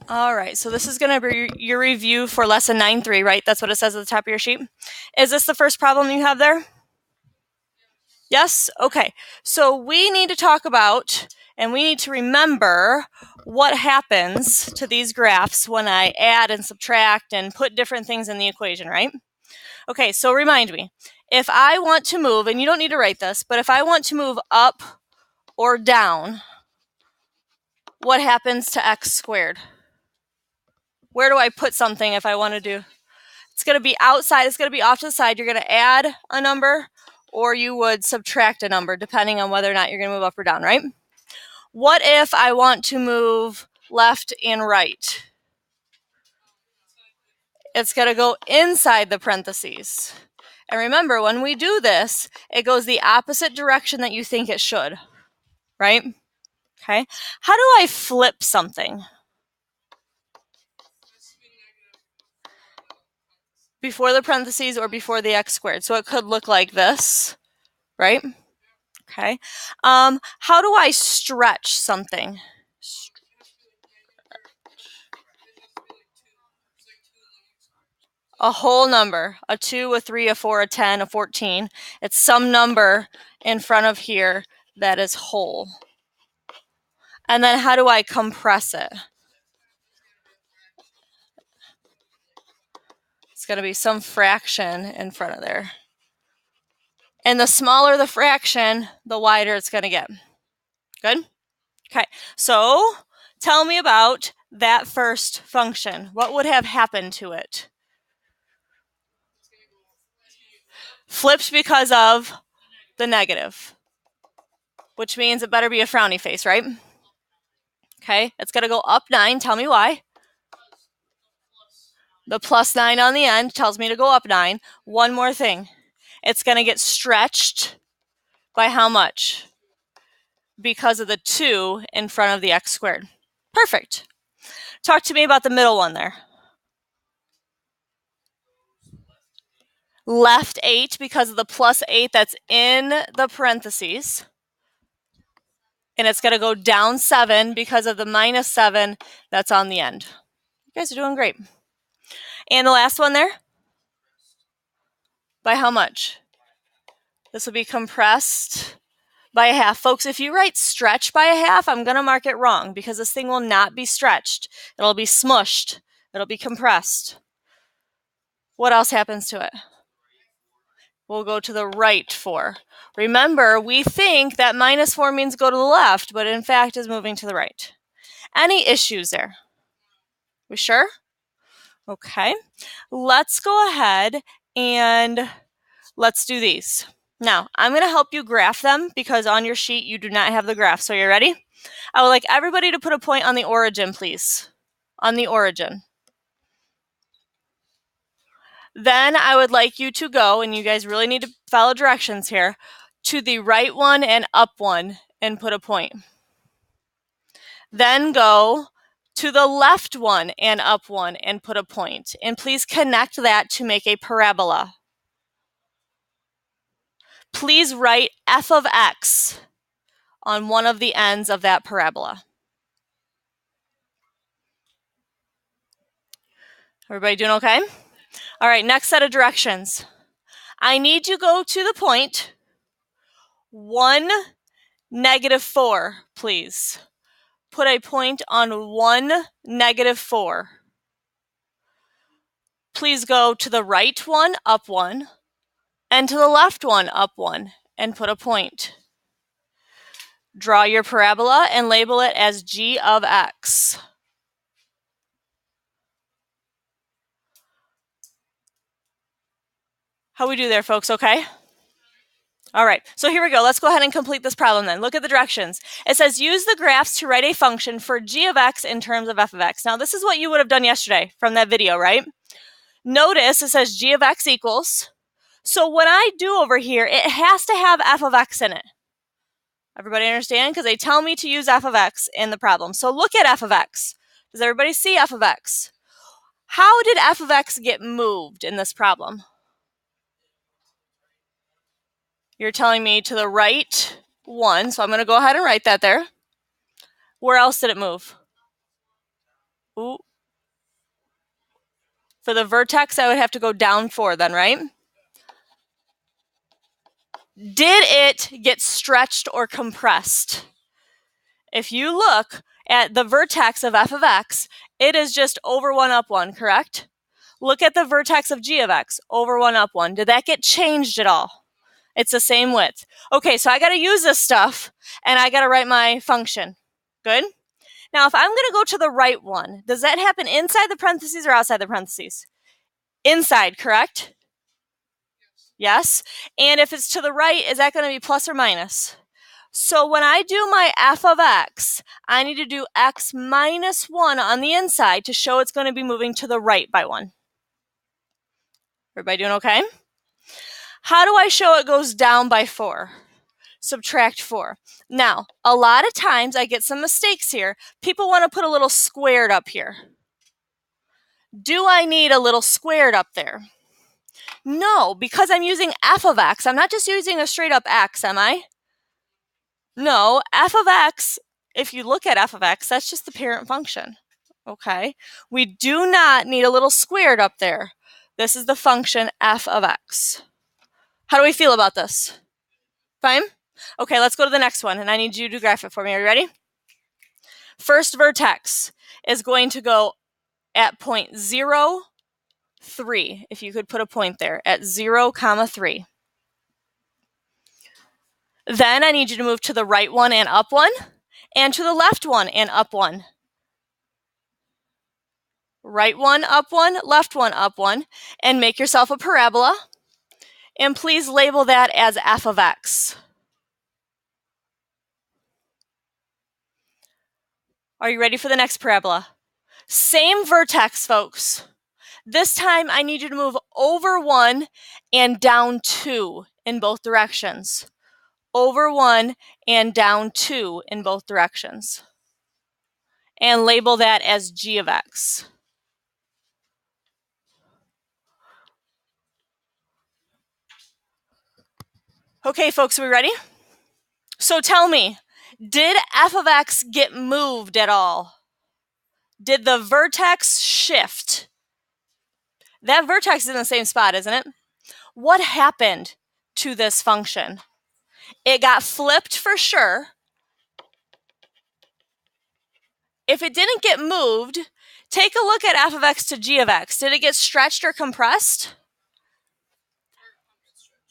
All right, so this is going to be your review for lesson 9.3, right? That's what it says at the top of your sheet. Is this the first problem you have there? Yes? Okay. So we need to talk about, and we need to remember what happens to these graphs when I add and subtract and put different things in the equation, right? Okay, so remind me. If I want to move, and you don't need to write this, but if I want to move up or down, what happens to x squared? Where do I put something if I want to do? It's going to be outside. It's going to be off to the side. You're going to add a number or you would subtract a number depending on whether or not you're going to move up or down, right? What if I want to move left and right? It's going to go inside the parentheses. And remember, when we do this, it goes the opposite direction that you think it should, right? Okay. How do I flip something? Before the parentheses or before the x squared. So it could look like this, right? Okay. How do I stretch something? A whole number, a 2, a 3, a 4, a 10, a 14. It's some number in front of here that is whole. And then how do I compress it? It's going to be some fraction in front of there. And the smaller the fraction, the wider it's going to get. Good? Okay, so tell me about that first function. What would have happened to it? Flipped because of the negative, which means it better be a frowny face, right? Okay, it's going to go up 9. Tell me why. The plus 9 on the end tells me to go up 9. One more thing. It's going to get stretched by how much? Because of the 2 in front of the x squared. Perfect. Talk to me about the middle one there. Left 8 because of the plus 8 that's in the parentheses. And it's going to go down 7 because of the minus 7 that's on the end. You guys are doing great. And the last one there? By how much? This will be compressed by a half. Folks, if you write stretch by a half, I'm going to mark it wrong because this thing will not be stretched. It'll be smushed. It'll be compressed. What else happens to it? We'll go to the right 4. Remember, we think that minus 4 means go to the left, but in fact is moving to the right. Any issues there? We sure? Okay. Let's go ahead and let's do these. Now, I'm going to help you graph them because on your sheet you do not have the graph. So, are you ready? I would like everybody to put a point on the origin, please. On the origin. Then I would like you to go, and you guys really need to follow directions here, to the right one and up one and put a point. Then go to the left one and up one and put a point. And please connect that to make a parabola. Please write f of x on one of the ends of that parabola. Everybody doing okay? All right, next set of directions. I need you to go to the point 1, -4, please. Put a point on 1, -4. Please go to the right one, up 1, and to the left one, up 1, and put a point. Draw your parabola and label it as g of x. How we do there, folks, okay? All right, so here we go. Let's go ahead and complete this problem then. Look at the directions. It says use the graphs to write a function for g of x in terms of f of x. Now, this is what you would have done yesterday from that video, right? Notice it says g of x equals. So what I do over here, it has to have f of x in it. Everybody understand? Because they tell me to use f of x in the problem. So look at f of x. Does everybody see f of x? How did f of x get moved in this problem? You're telling me to the right 1, so I'm going to go ahead and write that there. Where else did it move? Ooh. For the vertex, I would have to go down 4 then, right? Did it get stretched or compressed? If you look at the vertex of f of x, it is just over 1 up 1, correct? Look at the vertex of g of x, over 1 up 1. Did that get changed at all? It's the same width. Okay, so I got to use this stuff, and I got to write my function. Good? Now, if I'm going to go to the right one, does that happen inside the parentheses or outside the parentheses? Inside, correct? Yes. And if it's to the right, is that going to be plus or minus? So when I do my f of x, I need to do x minus 1 on the inside to show it's going to be moving to the right by 1. Everybody doing okay? How do I show it goes down by 4? Subtract 4. Now, a lot of times I get some mistakes here. People want to put a little squared up here. Do I need a little squared up there? No, because I'm using f of x. I'm not just using a straight up x, am I? No, f of x, if you look at f of x, that's just the parent function. Okay? We do not need a little squared up there. This is the function f of x. How do we feel about this? Fine? Okay, let's go to the next one, and I need you to graph it for me. Are you ready? First vertex is going to go at point 0, 3, if you could put a point there, at 0, 3. Then I need you to move to the right one and up 1, and to the left one and up 1. Right one, up 1, left one, up 1, and make yourself a parabola. And please label that as f of x. Are you ready for the next parabola? Same vertex, folks. This time I need you to move over 1 and down 2 in both directions. Over 1 and down 2 in both directions. And label that as g of x. Okay, folks, are we ready? So tell me, did f of x get moved at all? Did the vertex shift? That vertex is in the same spot, isn't it? What happened to this function? It got flipped for sure. If it didn't get moved, take a look at f of x to g of x. Did it get stretched or compressed?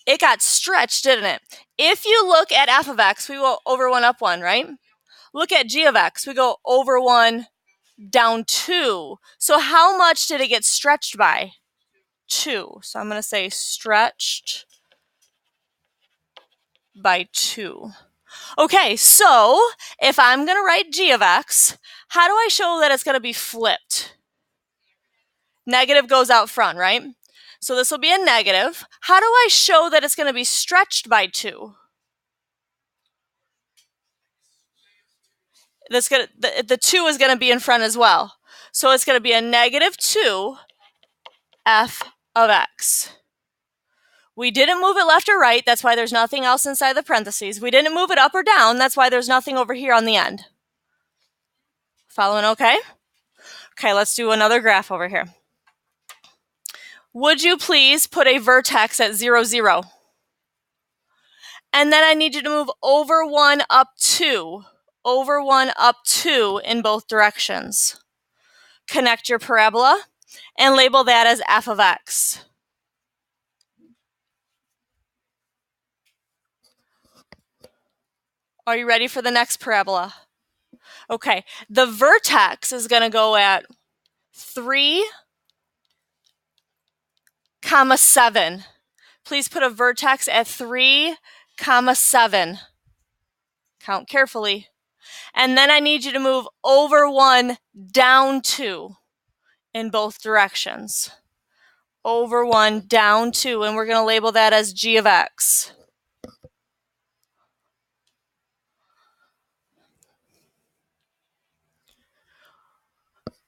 It got stretched, didn't it? If you look at f of x, we go over 1 up 1, right? Look at g of x, we go over 1 down 2. So how much did it get stretched by? 2. So I'm going to say stretched by 2. Okay, so if I'm going to write g of x, how do I show that it's going to be flipped? Negative goes out front, right? So this will be a negative. How do I show that it's going to be stretched by 2? The 2 is going to be in front as well. So it's going to be a negative 2 f of x. We didn't move it left or right. That's why there's nothing else inside the parentheses. We didn't move it up or down. That's why there's nothing over here on the end. Following okay? Okay, let's do another graph over here. Would you please put a vertex at 0, 0? And then I need you to move over 1 up 2. Over 1 up 2 in both directions. Connect your parabola and label that as f of x. Are you ready for the next parabola? Okay, the vertex is going to go at 3, 7. Please put a vertex at 3, 7. Count carefully. And then I need you to move over 1 down 2 in both directions. Over 1 down 2, and we're going to label that as g of x.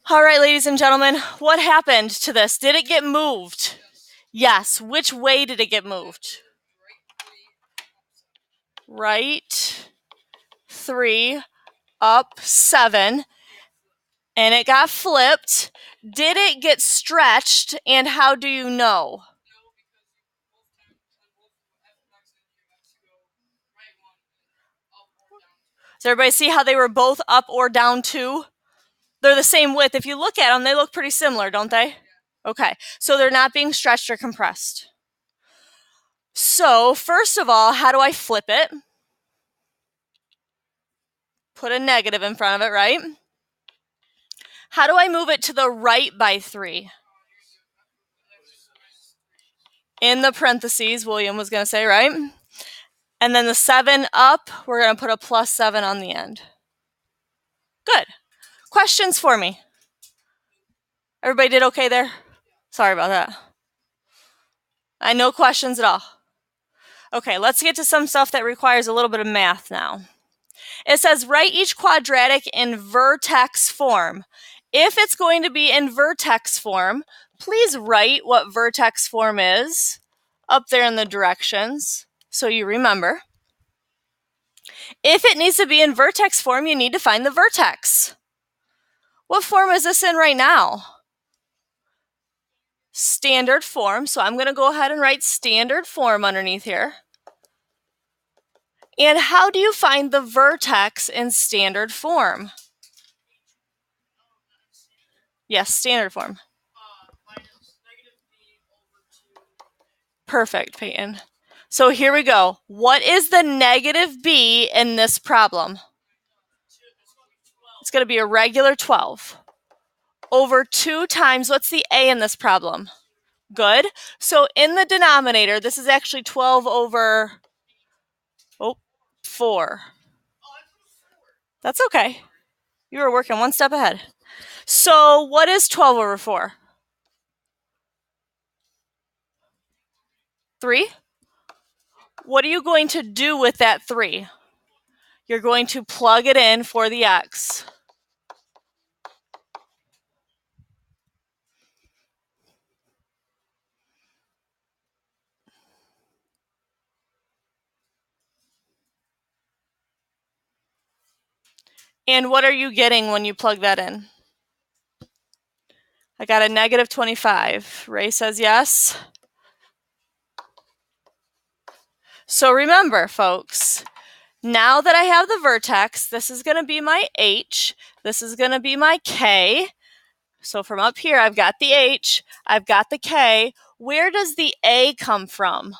All right, ladies and gentlemen, what happened to this? Did it get moved? Yes. Which way did it get moved? Right 3, up 7, and it got flipped. Did it get stretched, and how do you know? Does everybody see how they were both up or down 2? They're the same width. If you look at them, they look pretty similar, don't they? Okay, so they're not being stretched or compressed. So first of all, how do I flip it? Put a negative in front of it, right? How do I move it to the right by 3? In the parentheses, William was going to say, right? And then the 7 up, we're going to put a plus 7 on the end. Good. Questions for me? Everybody did okay there? Sorry about that. No questions at all. Okay, let's get to some stuff that requires a little bit of math now. It says write each quadratic in vertex form. If it's going to be in vertex form, please write what vertex form is up there in the directions so you remember. If it needs to be in vertex form, you need to find the vertex. What form is this in right now? Standard form. So I'm going to go ahead and write standard form underneath here. And how do you find the vertex in standard form? Yes, standard form. Perfect, Peyton. So here we go. What is the negative b in this problem? It's going to be a regular 12. Over 2 times, what's the a in this problem? Good. So in the denominator, this is actually 12 over 4. That's okay. You were working one step ahead. So what is 12 over 4? 3. What are you going to do with that 3? You're going to plug it in for the x. And what are you getting when you plug that in? I got a negative 25. Ray says yes. So remember, folks, now that I have the vertex, this is going to be my h, this is going to be my k. So from up here, I've got the h, I've got the k. Where does the a come from?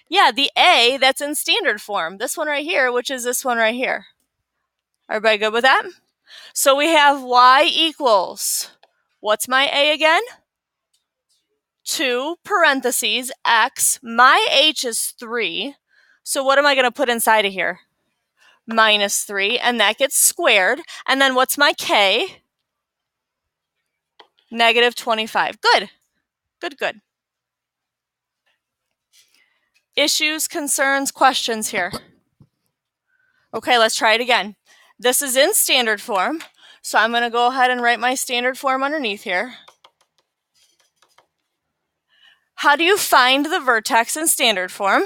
Yeah, the a that's in standard form. This one right here, which is this one right here. Everybody good with that? So we have y equals, what's my a again? 2 parentheses x. My h is 3. So what am I going to put inside of here? Minus 3, and that gets squared. And then what's my k? Negative 25. Good. Good, good. Issues, concerns, questions here? Okay, let's try it again. This is in standard form, so I'm going to go ahead and write my standard form underneath here. How do you find the vertex in standard form?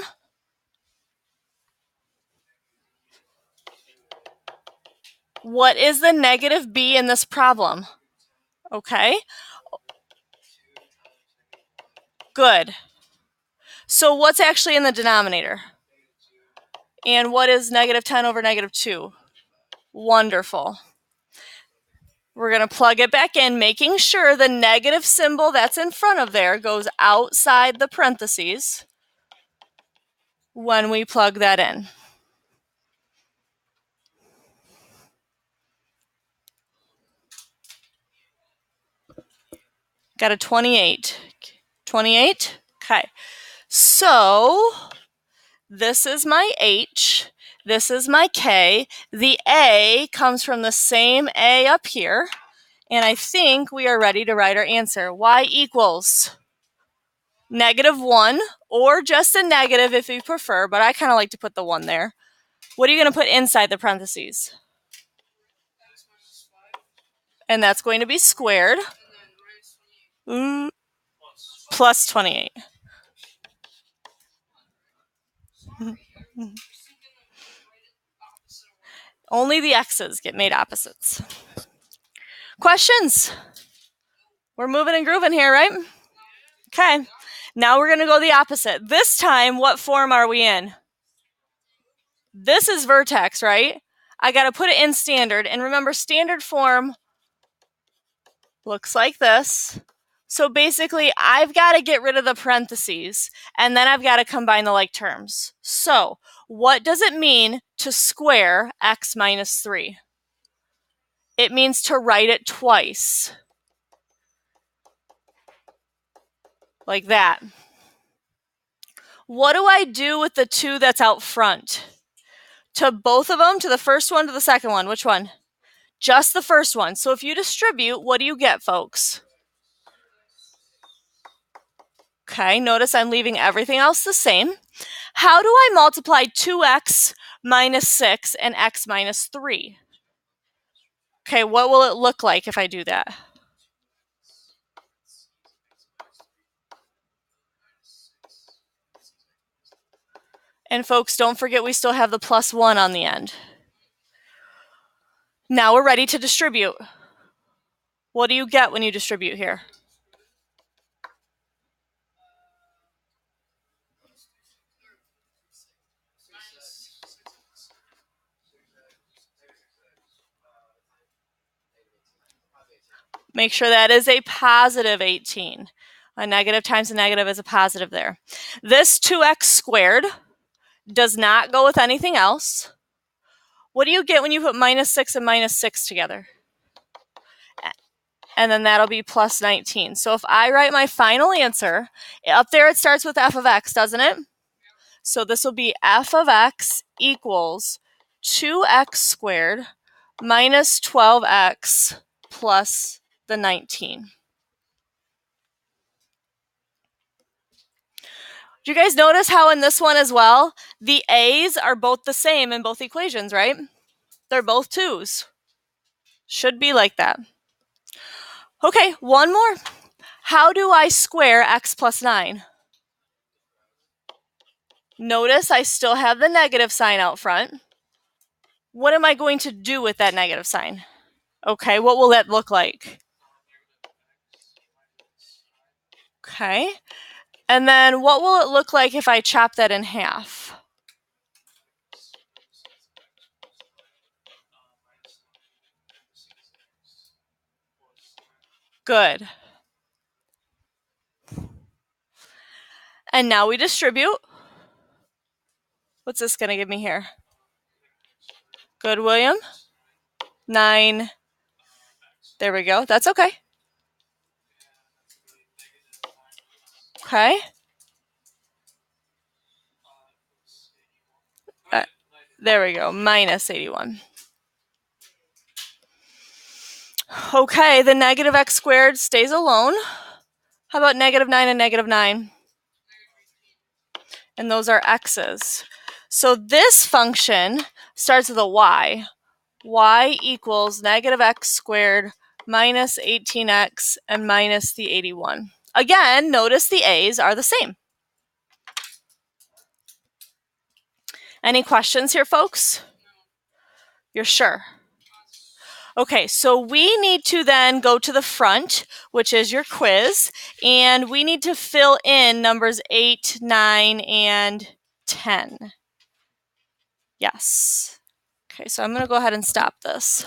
What is the negative b in this problem? Okay. Good. So what's actually in the denominator? And what is negative 10 over negative 2? Wonderful. We're going to plug it back in, making sure the negative symbol that's in front of there goes outside the parentheses when we plug that in. Got a 28. 28? Okay. So this is my h. This is my k. The a comes from the same a up here. And I think we are ready to write our answer. Y equals negative 1, or just a negative if you prefer, but I kind of like to put the 1 there. What are you going to put inside the parentheses? And that's going to be squared. Plus 28. Only the x's get made opposites. Questions? We're moving and grooving here, right? Okay. Now we're going to go the opposite. This time, what form are we in? This is vertex, right? I got to put it in standard. And remember, standard form looks like this. So basically, I've got to get rid of the parentheses, and then I've got to combine the like terms. So what does it mean to square x minus 3? It means to write it twice. Like that. What do I do with the 2 that's out front? To both of them, to the first one, to the second one. Which one? Just the first one. So if you distribute, what do you get, folks? Okay, notice I'm leaving everything else the same. How do I multiply 2x minus 6 and x minus 3? Okay, what will it look like if I do that? And folks, don't forget we still have the plus 1 on the end. Now we're ready to distribute. What do you get when you distribute here? Make sure that is a positive 18. A negative times a negative is a positive there. This 2x squared does not go with anything else. What do you get when you put minus 6 and minus 6 together? And then that'll be plus 19. So if I write my final answer, up there it starts with f of x, doesn't it? So this will be f of x equals 2x squared minus 12x plus the 19. Do you guys notice how in this one as well, the a's are both the same in both equations, right? They're both 2's. Should be like that. Okay, one more. How do I square x plus 9? Notice I still have the negative sign out front. What am I going to do with that negative sign? Okay, what will that look like? Okay, and then what will it look like if I chop that in half? Good. And now we distribute. What's this going to give me here? Good, William. 9. There we go. That's okay. Okay. There we go. Minus 81. Okay, the negative x squared stays alone. How about negative 9 and negative 9? And those are x's. So this function starts with a y. Y equals negative x squared minus 18x and minus the 81. Again, notice the a's are the same. Any questions here, folks? You're sure? Okay, so we need to then go to the front, which is your quiz, and we need to fill in numbers 8, 9, and 10. Yes. Okay, so I'm going to go ahead and stop this.